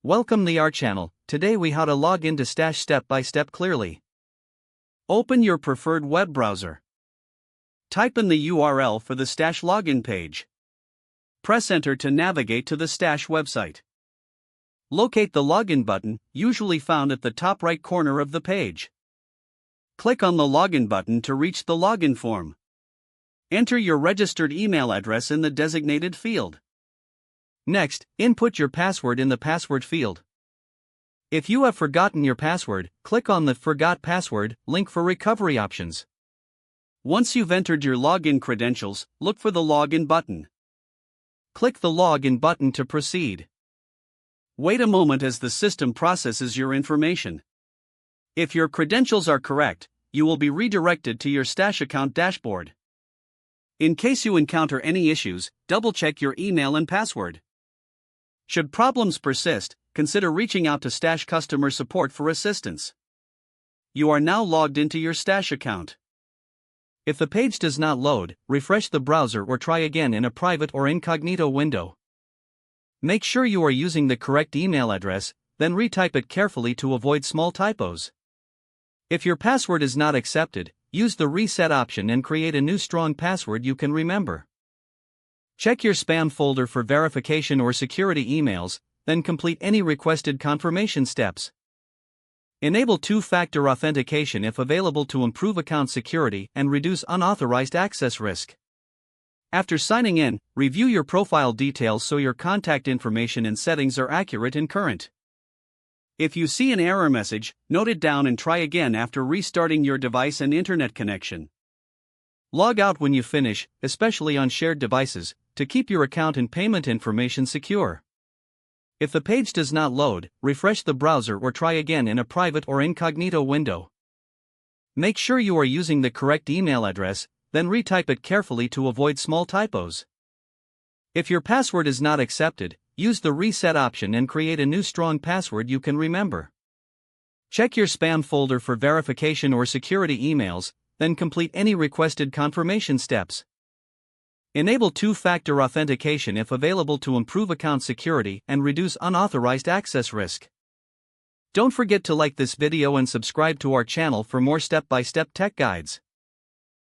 Welcome to our channel. Today we how to log into Stash step by step clearly. Open your preferred web browser. Type in the URL for the Stash login page. Press enter to navigate to the Stash website. Locate the login button, usually found at the top right corner of the page. Click on the login button to reach the login form. Enter your registered email address in the designated field. Next, input your password in the password field. If you have forgotten your password, click on the Forgot Password link for recovery options. Once you've entered your login credentials, look for the Login button. Click the Login button to proceed. Wait a moment as the system processes your information. If your credentials are correct, you will be redirected to your Stash account dashboard. In case you encounter any issues, double-check your email and password. Should problems persist, consider reaching out to Stash customer support for assistance. You are now logged into your Stash account. If the page does not load, refresh the browser or try again in a private or incognito window. Make sure you are using the correct email address, then retype it carefully to avoid small typos. If your password is not accepted, use the reset option and create a new strong password you can remember. Check your spam folder for verification or security emails, then complete any requested confirmation steps. Enable two-factor authentication if available to improve account security and reduce unauthorized access risk. After signing in, review your profile details so your contact information and settings are accurate and current. If you see an error message, note it down and try again after restarting your device and internet connection. Log out when you finish, especially on shared devices, to keep your account and payment information secure. If the page does not load, refresh the browser or try again in a private or incognito window. Make sure you are using the correct email address, then retype it carefully to avoid small typos. If your password is not accepted, use the reset option and create a new strong password you can remember. Check your spam folder for verification or security emails, then complete any requested confirmation steps. Enable two-factor authentication if available to improve account security and reduce unauthorized access risk. Don't forget to like this video and subscribe to our channel for more step-by-step tech guides.